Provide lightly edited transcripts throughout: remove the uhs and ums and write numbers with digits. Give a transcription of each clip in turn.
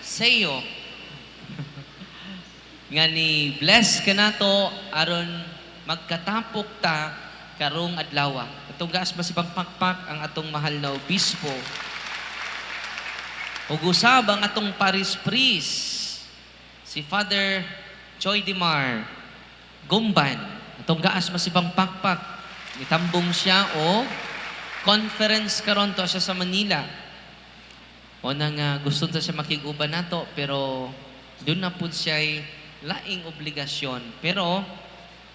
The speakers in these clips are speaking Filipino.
sayo nga ni bless ka nato aron magkatapok ta karong adlaw. Atong gaas masibang pakpak ang atong mahal na obispo. Ug usab ang atong parish priest si Father Joy Dimar Gumban. Atong gaas masibang pakpak. Nitambong siya o conference karon to siya sa Manila. O nang gusto ta siya makiguban nato pero doon na po siya laing obligasyon. Pero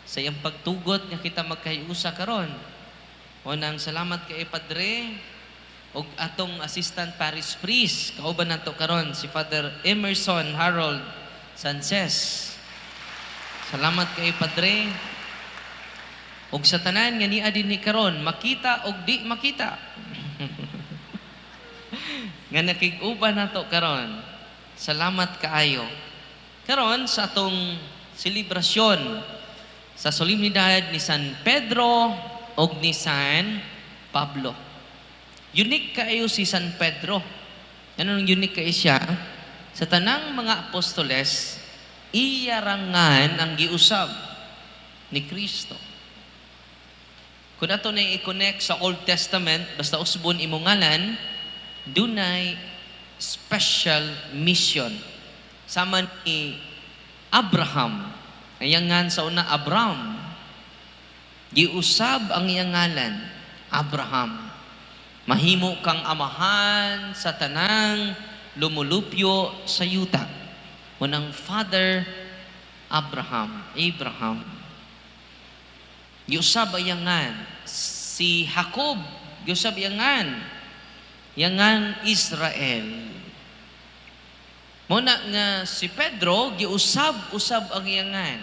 sa iyang pagtugot nga kita magkahiusa karon. O nang salamat kay Padre o atong assistant parish priest kauban nato karon si Father Emerson Harold Sanchez. Salamat kay Padre. Og sa tanan nga niya din ni karon makita og di makita. Nga nakig-uban nato karon. Salamat kaayo. Karon sa atong selebrasyon sa solemnidad ni San Pedro og ni San Pablo. Unique kaayo si San Pedro. Ano nang unique kaayo siya? Sa tanang mga apostoles, iyarangan ang giusab ni Kristo. Kung ato na i-connect sa Old Testament, basta usbon imong ngalan, dunay special mission. Sama ni Abraham, ayangan sa una Abraham, giusab ang iyang ngalan, Abraham. Mahimo kang amahan sa tanang lumulupyo sa yuta. Unang Father Abraham. Giusab ayangan si Jacob, giusab ayangan Israel. Muna nga si Pedro giusab-usab ang iyangan.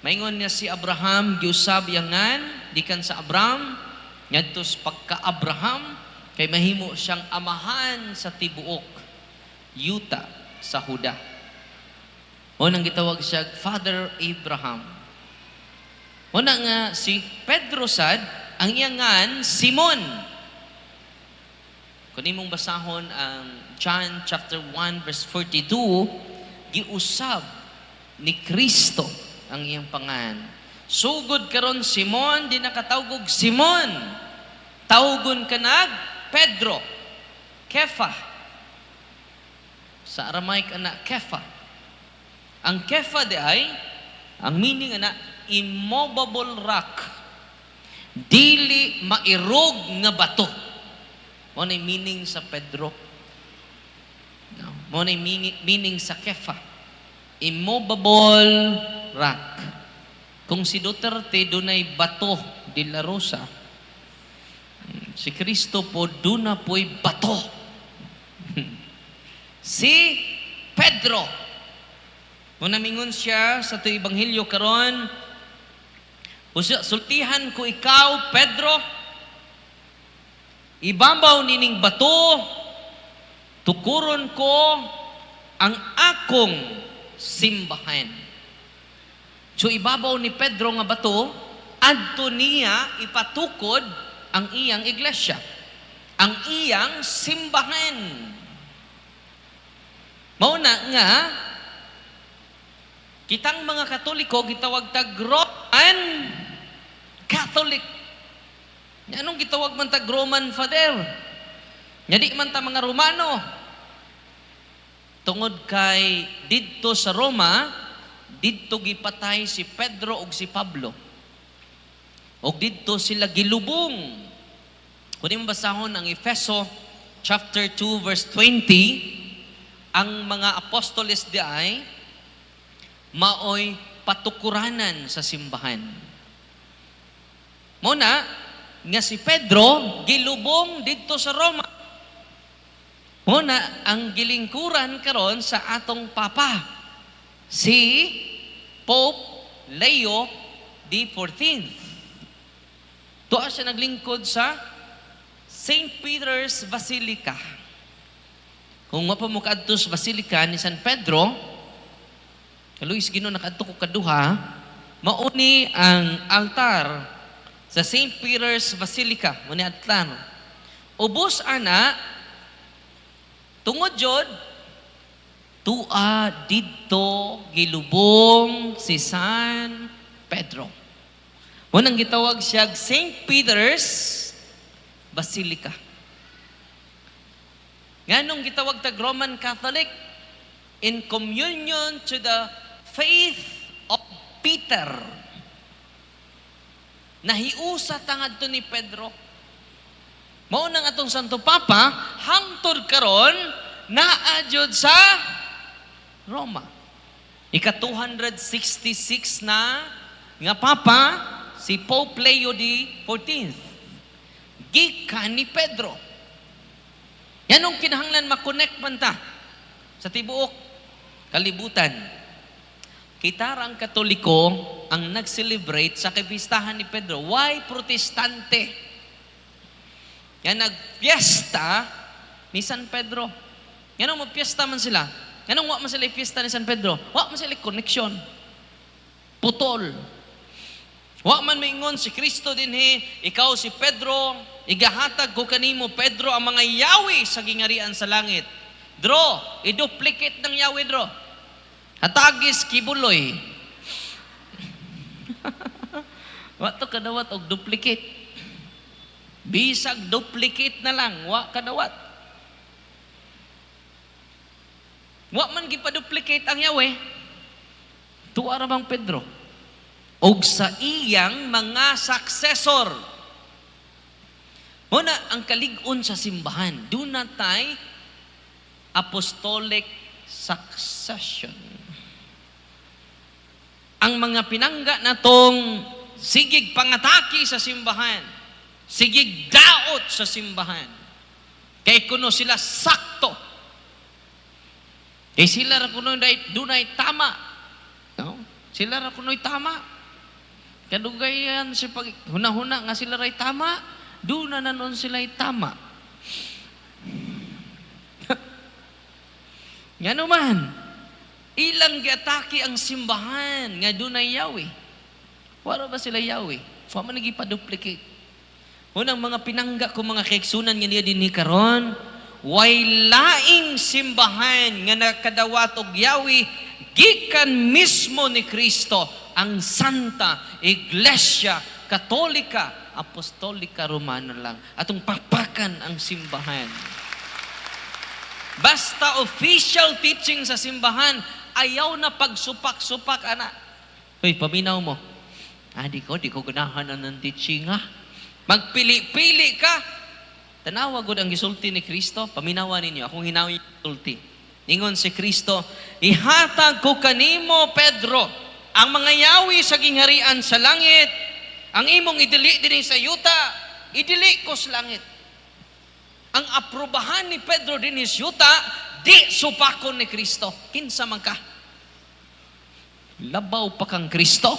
Maingon niya si Abraham giusab iyangan dikan sa Abraham ngadto sa pagka-Abraham kay mahimo siyang amahan sa tibuok yuta sa Huda. O nang gitawag siya Father Abraham. Una nga si Pedro sad ang iyangan Simon. Kung imong basahon ang John chapter 1 verse 42, giusab ni Kristo ang iyang pangan. Sugod karon Simon, di nakatawgog Simon. Tawgon kanag Pedro. Kefa. Sa Aramaic anak Kefa. Ang Kefa di ay, ang meaning anak, immovable rock. Dili mairog nga bato. Mo na meaning sa Pedro. No. Mo na meaning sa Kefa. Immovable rock. Kung si Duterte dunay bato de la Rosa, si Kristo po duna po'y bato. Si Pedro. Kung namingon siya sa ito Ebanghelyo karon, sultihan ko ikaw, Pedro, ibabaw nining bato, tukuron ko ang akong simbahan. So ibabaw ni Pedro nga bato, adto niya ipatukod ang iyang iglesia, ang iyang simbahan. Mauna nga, kitang mga Katoliko, gitawag tag Roman Catholic. Anong gitawag man tag Roman Father? Nyadi man ta mga Romano. Tungod kay didto sa Roma, didto gipatay si Pedro ug si Pablo. Og didto sila gilubong. Kung imong basahon ang Efeso chapter 2 verse 20, ang mga apostoles di ay maoy patukuranan sa simbahan. Muna, nga si Pedro, gilubong dito sa Roma. Muna, ang gilingkuran karon sa atong Papa, si Pope Leo XIV. Tuwa siya naglingkod sa St. Peter's Basilica. Kung mapamukad to sa Basilica ni San Pedro, kaluis Ginoo nakadto ko kaduha, mauni ang altar sa St. Peter's Basilica, muni adlan. Ubos ana tungod jud tua didto gilubong si San Pedro. Munang gitawag siya St. Peter's Basilica. Nganong gitawag tag Roman Catholic? In communion to the faith of Peter. Nahiusa tangad to ni Pedro. Mao nang atong Santo Papa hangtod karon naadjud sa Roma. Ika-266 na nga Papa si Pope Leo XIV. Gikan ni Pedro. Yanong kinahanglan makonect man ta sa tibuok kalibutan. Kita rang Katoliko ang nag-celebrate sa kapistahan ni Pedro. Why Protestante? Yan nagpiesta ni San Pedro. Yan ang magpiesta man sila. Yan ang wa man sila ipiesta ni San Pedro. Wa man sila connection. Putol. Wa man maingon si Kristo din ikaw si Pedro, igahatag ko kanimo Pedro ang mga yawi sa gingarian sa langit. Dro, i-duplicate ng yawi dro. Hatagis kibuloy. Wa to kadawat og duplicate. Bisag duplicate na lang, wa kadawat. Wa man gipa-duplicate ang yawe. Tuwa ra bang Pedro? Og sa iyang mga successor. Muna ang kalig-on sa simbahan, do not tay apostolic succession. Ang mga pinangga natong sigig pangataki sa simbahan, sigig daot sa simbahan. Kay kuno sila sakto. Kay sila ra kuno dunay tama. No? Sila ra kuno'y tama. Kadugayan si pag huna-huna nga sila ray tama, duna na nun sila'y tama. Nga naman, ilang giatake ang simbahan nga dunay yawi. Wala ba sila yawi? Wa man nagipad-duplicate. Unang mga pinangga ko mga kaigsunan nga niya din ni karon, way laing simbahan nga nakadawat og yawi gikan mismo ni Kristo ang Santa Iglesia Katolika Apostolika Romana lang. Atong papakan ang simbahan. Basta official teaching sa simbahan, ayaw na pagsupak-supak, anak. Uy, paminaw mo. Di ko ganahan ng teaching, ha? Magpili-pili ka. Tanawa gud ang gisulti ni Kristo, paminawa ninyo. Akong hinawi yung gisulti. Ingon si Kristo, ihatag ko kanimo, Pedro, ang mga yawi sa gingharian sa langit, ang imong idili din sa yuta, idili ko sa langit. Ang aprobahan ni Pedro din sa yuta, di supakon ni Kristo. Kinsa man ka? Labaw pa kang Kristo?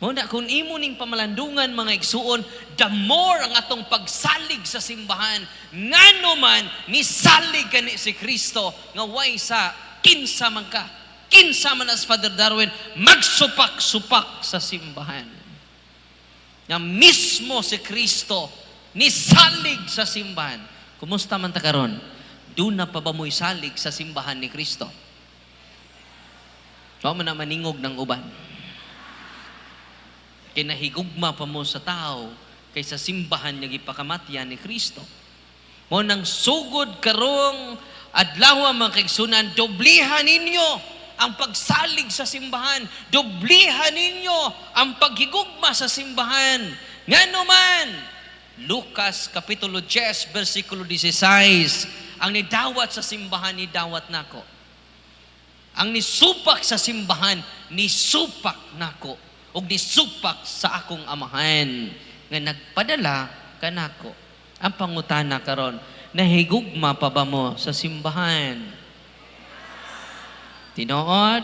Muna, kung imo ning pamalandungan mga igsuon, the more ang atong pagsalig sa simbahan, ngano man misalig kani si Kristo nga way sa kinsa man ka. Kinsa man as Father Darwin, magsupak-supak sa simbahan. Nga mismo si Kristo nisalig sa simbahan. Kumusta man ta karon? Doon na pa ba mo'y salig sa simbahan ni Kristo? Wa man na maningog ng uban. Kinahigugma pa mo sa tao kaysa simbahan niya gipakamatyan ni Kristo. Mo nang sugod karong adlaw mga kaigsunan, doblihan ninyo ang pagsalig sa simbahan. Doblihan ninyo ang paghigugma sa simbahan. Ngano man, Lucas Kapitulo 10, versikulo 16, ang nidawat sa simbahan, nidawat nako. Ang nisupak sa simbahan, nisupak nako. O nisupak sa akong amahan nga nagpadala kanako. Ang pangutana karon, nahigugma pa ba mo sa simbahan? Tinuod?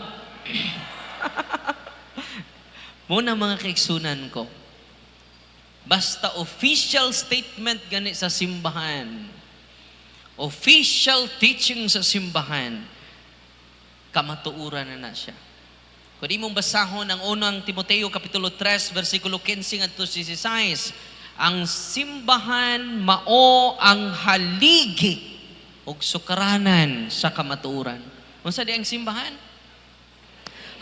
Muna mga kaigsunan ko, basta official statement gani sa simbahan, official teaching sa simbahan, kamatuuran na siya. Kung imong basahon ang unang Timoteo Kapitulo 3, versikulo 15 at 16, ang simbahan mao ang haligi ug sukaranan sa kamatuoran. Unsa di ang simbahan?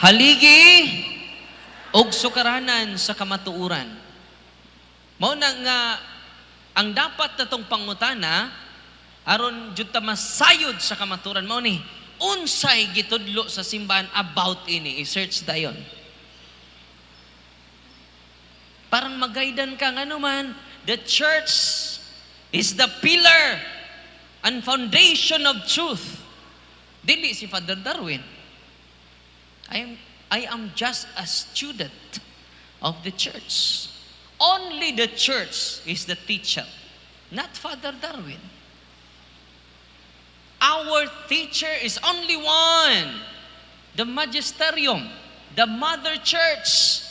Haligi ug sukaranan sa kamatuoran. Mao na nga ang dapat natong pangutana aron jud ta masayod sa kamatuoran mao ni unsay gitudlo sa simbahan about ini. I-search dayon. Parang magaydan ka nga naman, the church is the pillar and foundation of truth. Dili si Father Darwin. I am just a student of the church. Only the church is the teacher, not Father Darwin. Our teacher is only one, the magisterium, the mother church,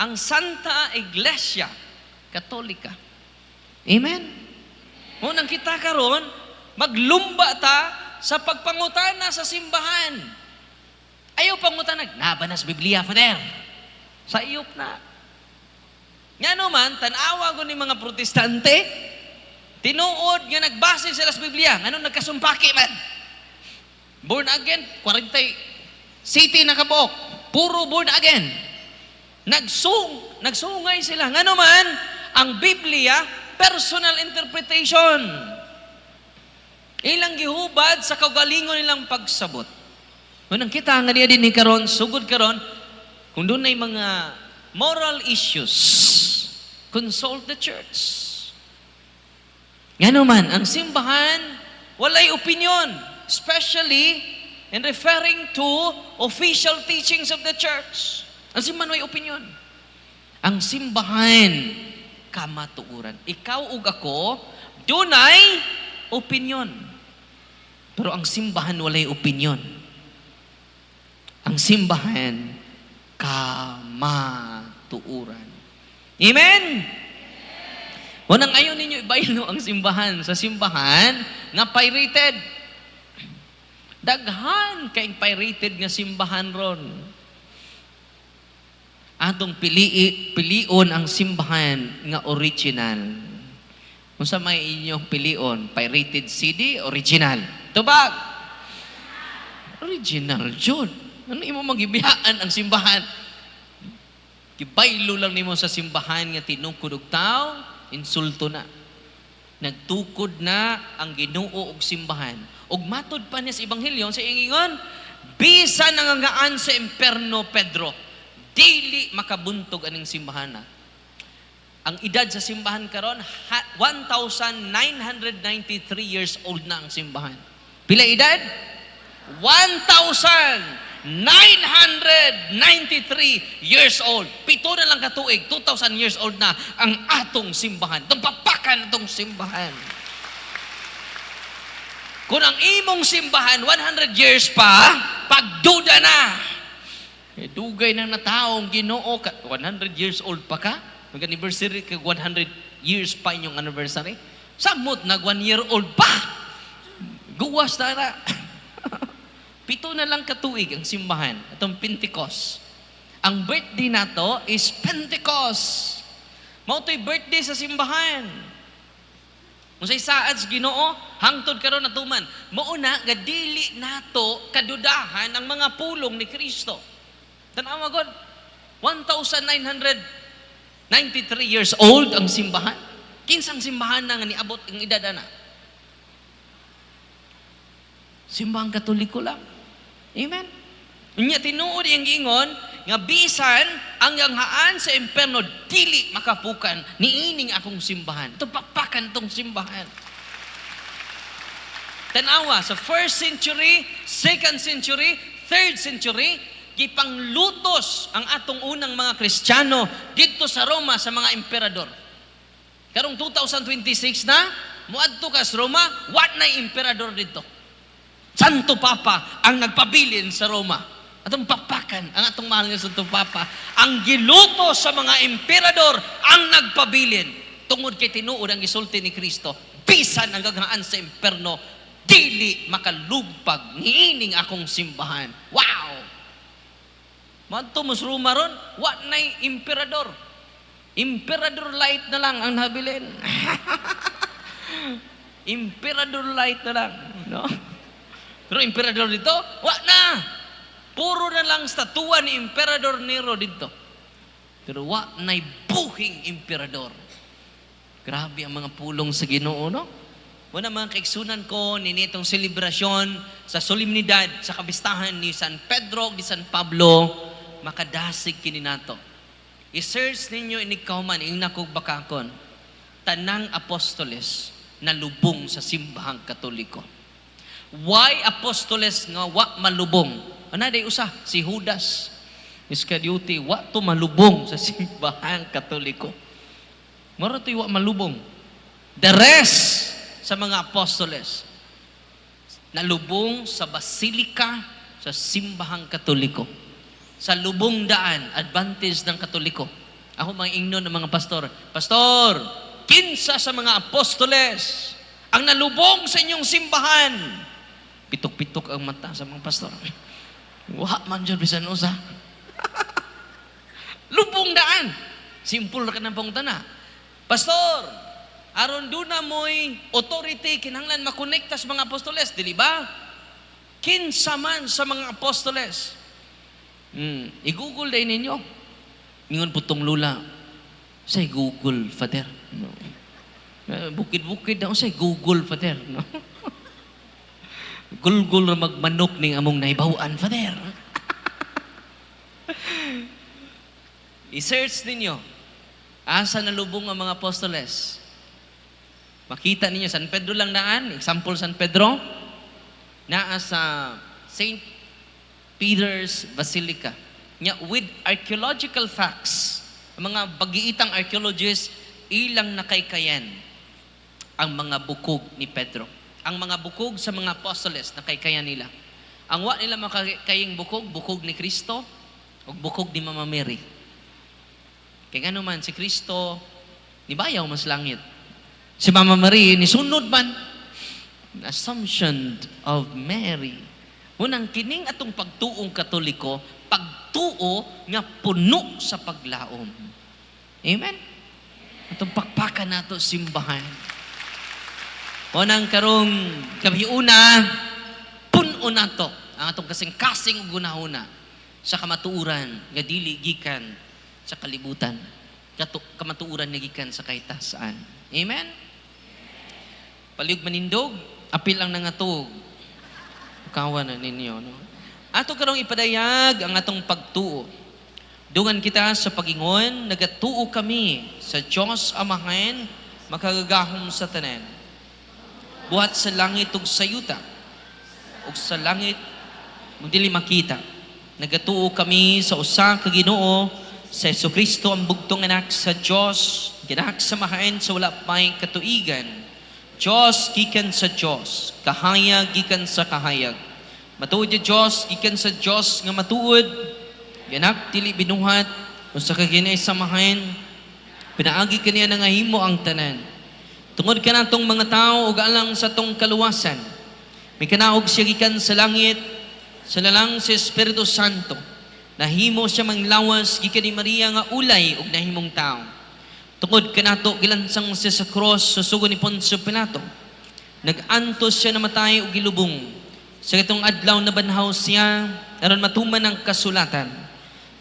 ang Santa Iglesia Katolika. Amen? Unang kita karon, maglumba ta sa pagpangutana sa simbahan. Ayaw pangutana, nabanas Biblia, Father. Sa iyop na. Nga naman, tanawa ko ni mga protestante, tinuod nga nagbase sila sa Biblia. Ano nagkasumpaki man? Born again, 40 city na kabuok. Puro born again. Nagsungay sila. Nga naman, ang Biblia, personal interpretation. Ilang gihubad sa kaugalingon nilang pagsabot. Unang kita nga niya din ni karon, sugod karon, kung doon ay mga moral issues, consult the church. Nga naman, ang simbahan, walay opinion, especially in referring to official teachings of the church. Ang simbahan may opinion. Ang simbahan, kamatuoran. Ikaw ug ako, dunay opinion. Pero ang simbahan walay opinion. Ang simbahan, kamatuoran. Amen? Unang ayaw ninyo ibaylo ang simbahan. Sa simbahan, nga pirated. Daghan kay pirated nga simbahan ron. Atong pilion ang simbahan nga original. Kung sa may inyong pilion, pirated CD, original. Tubag! Original, John. Ano imo magibiyaan ang simbahan? Gibaylo lang nimo sa simbahan nga tinungkod og tao, insulto na. Nagtukod na ang Ginoo og simbahan. Og matod pa niya sa ebanghelyo sa ingon, bisan nangangaan sa imperno Pedro, dili makabuntog aning simbahan na. Ang edad sa simbahan karon 1,993 years old na ang simbahan. Pila edad? 1,993 years old. Pito na lang katuig, 2,000 years old na ang atong simbahan. Itong papakan itong simbahan. Kung ang imong simbahan 100 years pa, pagduda na. Dugay na nataong Ginoo ka 100 years old pa ka? Mag-anniversary ka 100 years pa inyong anniversary. Samot nag 1 year old pa. Guwas na. Pito na lang katuig ang simbahan, itong Pentecost. Ang birthday nato is Pentecost. Mao to'y birthday sa simbahan. Kung sa isaad sa Ginoo, hangtod karon natuman. Mauna nga dili nato kadudahan ang mga pulong ni Kristo. Tanawa gud, 1,993 years old ang simbahan. Kinsang simbahan na nga niabot ang edad na? Simbahan Katoliko lang. Amen. Unya tinuod yang gingon nga bisan ang yanghaan sa imperno dili makapukan niining akong simbahan. Ito papakan tong simbahan. Tanawa sa 1st century, 2nd century, 3rd century, gipanglutos ang atong unang mga Kristiyano dito sa Roma sa mga emperador. Karong 2026 na, muadto ka sa Roma, what na emperador dito? Santo Papa ang nagpabilin sa Roma. Atong papakan, ang atong mahal nga Santo Papa, ang giluto sa mga emperador ang nagpabilin. Tungod kay tinuod ang gisulti ni Kristo, bisan ang gaghaan sa imperno, dili makalugpag niining akong simbahan. Wow! Manto mas Roma ron, what na emperador? Emperador light na lang ang nabilin. Emperador light na lang. No? Pero emperador dito, wa na. Puro na lang statua ni Emperador Nero dito. Pero wa na'y buhing emperador. Grabe ang mga pulong sa Ginoo, no? Muna mga kaiksunan ko, ninitong selebrasyon sa solemnidad, sa kabistahan ni San Pedro, ni San Pablo, makadasig kini nato. I-search ninyo inikaw man, inakog bakakon, tanang apostoles na lubong sa simbahang katoliko. Why apostoles nga wa malubong? Ano day usa? Si Judas Iscariote, wa to malubong sa simbahang katoliko. Mara to'y wa malubong. The rest sa mga apostoles nalubong sa basilika sa simbahang katoliko. Sa lubong daan, advantage ng katoliko. Ako mga ingnon ng mga pastor, Pastor, 15 sa mga apostoles ang nalubong sa inyong simbahan. Pitok-pitok ang mata sa mga pastor. Wa man dyan bisan usa. Lubong daan. Simple ra ka ng pangutana. Pastor, aron doon na mo'y authority, kinahanglan makonekta sa mga apostoles, dili ba? Kinsa man sa mga apostoles. I-google day ninyo. Ingon putong lula, say Google, Father. No. Bukid-bukid daw say Google, Father. No? Gulgul ra magmanok ning among naibawaan, Father. I-search ninyo. Asa nalubong ang mga apostoles? Makita ninyo, San Pedro lang daan. Example, San Pedro. Naa sa St. Peter's Basilica. With archaeological facts, ang mga bagiitang archaeologists, ilang nakaykayan ang mga bukog ni Pedro. Ang mga bukog sa mga apostoles, nakaykayan nila. Ang wa nila makakayang bukog ni Kristo, o bukog ni Mama Mary. Kaya nga naman, si Kristo, nibayaw mas langit. Si Mama Mary, nisunod man. Assumption of Mary. Unang kining atong pagtuong katoliko, pagtuo nga puno sa paglaom. Amen? Atong pakpakan nato simbahan. Unang karong gabiuna, puno nato ang atong kasing-kasing gunahuna sa kamatuuran nga dili gikan sa kalibutan. Kamatuuran nga gikan sa kahitasan. Amen? Paliog manindog, apil ang nangatog. Kawan na ninyo, no? Ato karong ipadayag ang atong pagtuo. Dungan kita sa pagingon, nagatuo kami sa Diyos Amahan, makagagahom sa tanan. Buhat sa langit ug sa yuta, ug sa langit ug dili makita. Nagatuo kami sa usa ka Ginoo, sa Jesucristo ang bugtong anak sa Diyos, ginahaksamahan sa wala pay katuigan. Diyos gikan sa Diyos, kahayag gikan sa kahayag. Matuod yung Diyos gikan sa Diyos nga matuod, ganak dili binuhat, usa ka ginaisamahan, pinaagi kaniya nga himo ang tanan. Tungod ka natong mga tao ug alang sa tong kaluwasan, may kanaog siya gikan sa langit, sa lalang si Espiritu Santo, nahimo siya manglawas gikan ni Maria nga ulay ug nahimong tao. Tungod kanato gilansang siya sa cross sa sugo ni Poncio Pilato. Nag-antos siya namatay ug gilubong. Sa itong adlaw na banhaw siya aron matuman ang kasulatan.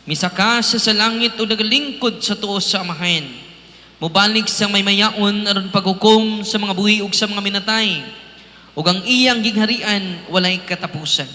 Misaka siya sa langit ug nagalingkod sa tuo sa Amahan. Mubalik sa may mayaon aron paghukom sa mga buhi ug sa mga minatay. Ug ang iyang gigharian walay katapusan.